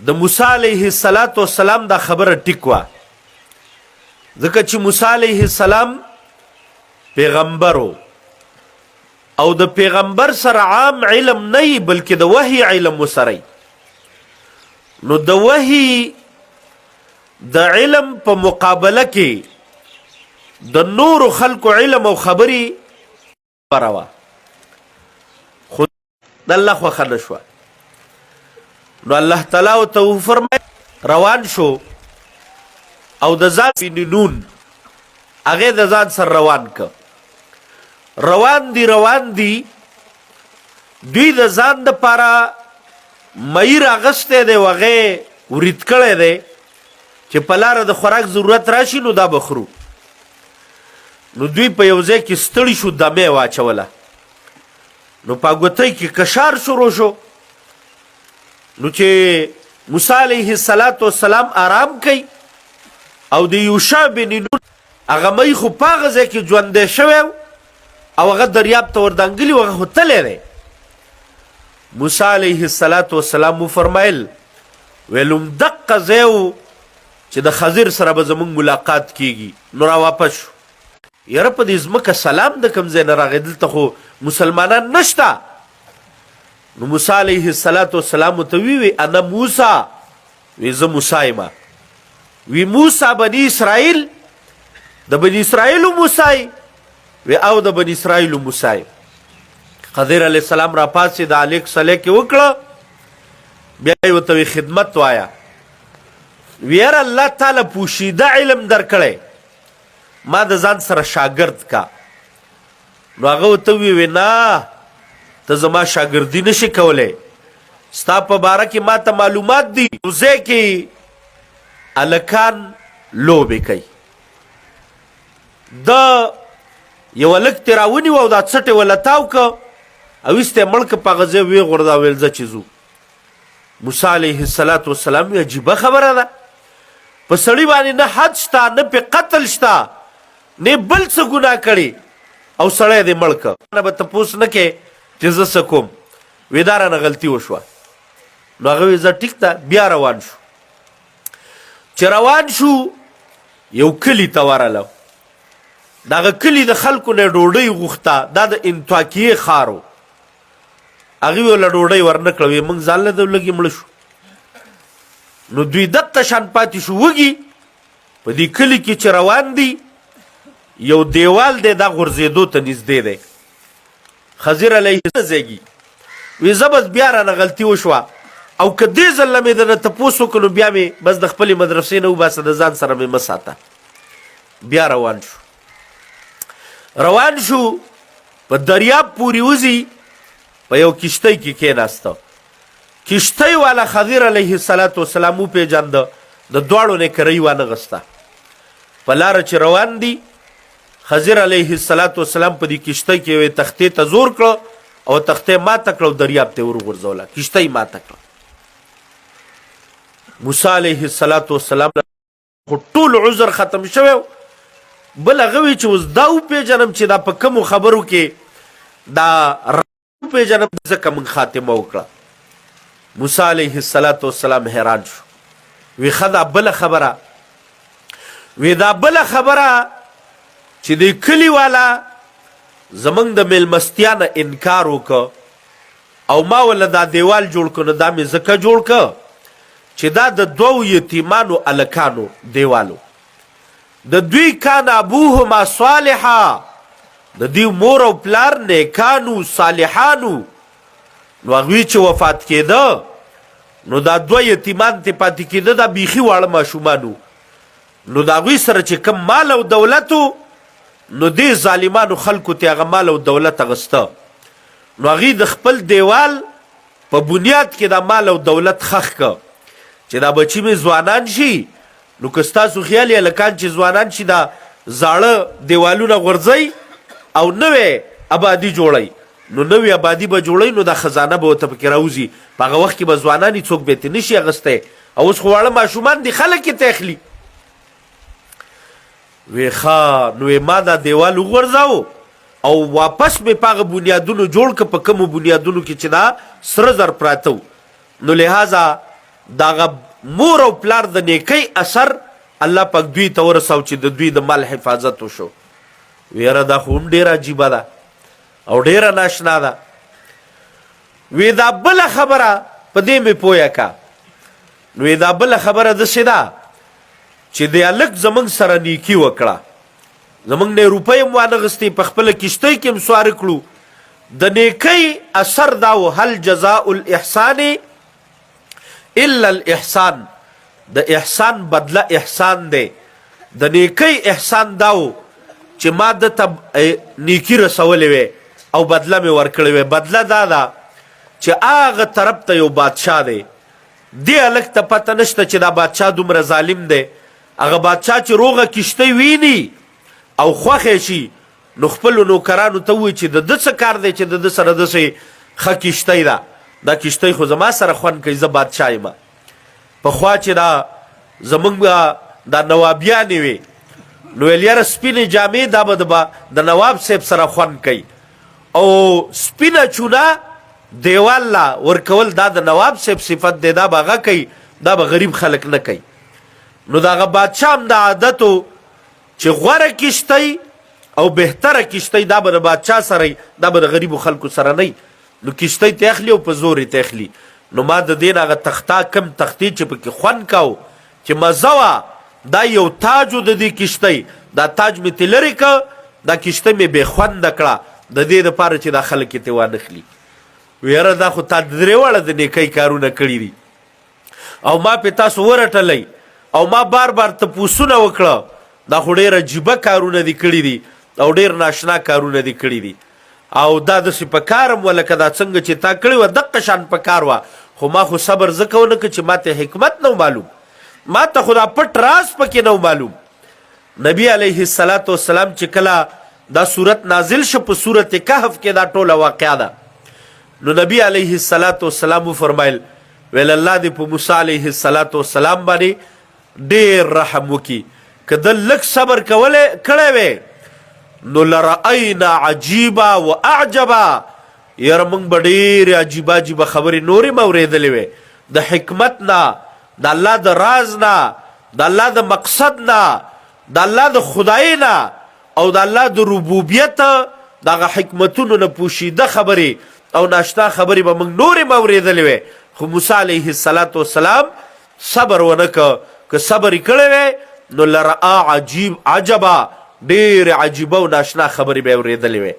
د موسی علیه السلام دا خبره ټیک وه، ځکه چې موسی علیه السلام پیغمبر او د پیغمبر سره عام علم نه وي بلکې د وحی علم ورسره. نو د وحی د علم په مقابله کې د نورو خلکو علم او خبرې غوره وه، خو د الله خوښه نه شوه. نو الله تعالی ورته وفرمایل روان شو او د ځان نون هغې د ځان سره روان که. روان دي دوی د ځان دپاره میر اغستی دی و هغې ورید کړی دی چې په لاره د خوراک ضرورت راشي نو دا بخرو. نو دوی په یو ځای کې ستړي شو، دمه یې واچوله. نو په ګوتۍ کې کشار شروع شو. نو چې موسی علیه السلام آرام کوي او د یوشع بن نون هغه می خو په هغه ځای کې ژوندی شوی او هغه دریاب ته وردانګلي و، هغه خو تللی دی. موسی علیه السلام وفرمایل ویلم دقه ځای و چې د خضر سره به زموږ ملاقات کیږي. نو را واپس شو. یاره په دې ځمکه سلام د کوم ځای نه راغی؟ دلته خو مسلمانان نشته. نو موسی علیه السلام ورته وی انا موسی، وی زه موسی یم. وی موسی بني اسرائیل، د بني اسرائیلو موسی؟ وی او د بني اسرائیلو موسی. خضر علیه السلام را پاسې د علیک صلیح کې وکړه، بیا یې ورته وی خدمت وایه. وی یاره الله تعالی پوشیده علم درکړی، ما د ځان سره شاګرد کا. نو هغه ورته وی نه ته زما شاګردي نشي کولی، ستا په باره کې ما ته معلومات دي. یو ځای کې هلکان لوبې کوي، د یو هلک ترې راونیو او دا څټې وله تاو که او ایستی یې مړ که په هغه ځای ویې غورځه او ویل ځه چې ځو. موسی علیه السلام وی عجیبه خبره ده، په سړي باندې نه حد شته، نه پې قتل شته، نه بل څه ګناه کړي او سړی دې مړ که. نه به تپوس نه کې چې زه څه کوم، وی دا رانه غلطي وشوه. نو هغه وی زه ټیک ده. بیا روان شو. چې روان شو یو کلي ته ورغلو. د هغه کلي د خلکو نه ډوډۍ غوښته، دا د انطاکیې ښار و. هغوی ورله ډوډۍ ورنه کړه، وی موږ ځان له لږې مړه شو. نو دوی دقه شان پاتې شو وږي. په دې کلي کې چې روان دي یو دیوال دی، دا غورځېدو ته نږدې دی. خضر علیه زیږي وی زه بس بیا رانه غلطي وشوه او که دې ځل نه مې درنه تپوس وکړو نو بیا مې بس د خپلې مدرسې نه وباسه، د ځان سره مې مه ساته. بیا روان شو په دریاب پورې وځي، په یو کشتۍ کې کېناسته. کشتۍ والا خضر علیه السلام وپېژانده، د دواړو نه کرۍ وانغسته. په لاره چې روان دي خضر علیه السلام په دې کشتۍ کې یوې تختې ته زور کړه او تختې ماته کړه او دریاب ته ورغورځوله، کشتۍ ماته کړه. موسی علیه السلام خو ټول عذر ختم شوی. بل هغه وی چې اوس دا وپېژنم چې دا په کومو خبرو کې دا وپېژنم ځکه موږ خاتمه وکړه. موسی علیه السلام حیران شو. وی ښه دا بله خبره، وی دا بله خبره چې د کلي والا زمونږ د میلمستیا نه انکار وکړه او ما وله دا دیوال جوړ کړ. نو دا مې ځکه جوړ کړ چې دا د دوو یتیمانو هلکانو دیوالو، د دوی کان ابوهما صالحا، د دوی مور او پلار نیکانو صالحانو. نو هغوی چې وفات کېده نو دا دوه یتیمان ترې پاتې کېده، دا بیخي واړه ماشومانو. نو د هغوی سره چې کم مال او دولت و نو دې ظالمانو خلکو ته هغه مال او دولت اغسته. نو هغوی د خپل دیوال په بنیاد کې دا مال او دولت خښ که چې دا بچي مې ځوانان شي. نو که ستاسو خیال یې هلکان چې ځوانان شي دا زاړه دیوالونه غورځئ او نوې آبادي جوړئ، نو نوې آبادي به جوړئ، نو دا خزانه به ورته پکې راوځي. په هغه وخت کې به ځوانان یې څوک به یې نشي اغستی، او اوس خو واړه ماشومان دي خلک یې ته اخلي. وی ښه. نو ما دا دیوال وغورځاو او واپس مې په هغه بنیادونو جوړ که په کومو بنیادونو کې چې دا سره زر پراته و. نو لحاظه دغه مور او پلار د نیکۍ اثر الله پاک دوی ته ورساو چې د دوی د مال حفاظت وشو. ویره دا خو هم ډېره عجیبه ده او ډېره ناشنا ده. وی دا بله خبره په دې مې پویه کا. وی دا بله خبره داسې ده چې د هلک زموږ سره نیکي وکړه، زموږ نه روپۍ هم وانغستې، په خپله کښتۍ کې هم سواره کړو. د نیکۍ اثر دا و هل جزاء الاحسان الا الاحسان، د احسان بدله احسان دی. د نیکۍ احسان دا و چې ما ده ته نیکي رسولې وې او بدله مې ورکړې وې. بدله دا ده چې هغه طرف ته یو بادشاه دی، دې هلک ته پته نشته چې دا بادشاه دومره ظالم دی. هغه بادشاه چې روغه کښتۍ ویني او خوښې شي نو خپلو نوکرانو ته ووایي چې د ده څه کار دی چې د ده سره داسې ښه کښتۍ ده، دا کښتۍ خو زما سره خوند کوي، زه بادشاه یم. پخوا چې دا زموږ دا نوابیانې وې نو ویل یاره سپینې جامې دا به د نواب صاحب سره خوند کوي، او سپینه چونه دیوال لا ورکول دا د نواب صاحب صفت دی، دا به هغه کوي، دا به غریب خلک نه کوي. نو د هغه بادشاه هم دا عادت و چې غوره کښتۍ او بهتره کښتۍ دا به د بادشاه سره، دا به د غریبو خلکو سره نه. نو کښتۍ ته اخلي او په زور یې ته اخلي. نو ما د دې نه هغه تخته کم تختې چې پکې خوند کو چې مزه وه، دا یو تاج و د دې کښتۍ، دا تاج مې ترې لرې که، دا کښتۍ مې بې خونده کړه د دې دپاره چې دا خلک یې ترې وانخلي. ویره دا خو تا درې واړه د نیکۍ کارونه کړي دي او ما پې تاسو ورټلی او ما بار بار تپوسونه وکړه. دا خو ډېر عجیبه کارونه دي کړي دي او ډېر ناشنا کارونه دي کړي دي. او دا داسې په کار هم وه لکه دا څنګه چې تا کړې وه دقه شان په کار وه، خو ما خو صبر ځکه ونه که چې ما ته حکمت نه معلوم، ما ته خو دا پټ راز پکې نه معلوم. نبی علیه السلام چې کله دا صورت نازل شو په صورت کهف کې دا ټوله واقعه ده، نو نبی علیه السلام وفرمایل ویل الله دې په موسی علیه السلام باندې ډېر رحم وکړي. که ده لږ صبر کړی وی نو لرأینا عجیبا و اعجبا، یاره موږ به ډېرې عجیبه عجیبه خبرې نورې م اورېدلې وې د حکمت نه، د الله د راز نه، د الله د مقصد نه، د الله د خدای نه او د الله د ربوبیت دغه حکمتونو نه پوشیده خبرې او ناشنا خبرې به موږ نورې م اورېدلې وې. خو موسی علیه السلام صبر ونه که، که صبر یې کړی وی نو لرآ عجبا، ډېرې عجیبه او ناشنا خبرې به یې اورېدلې وې.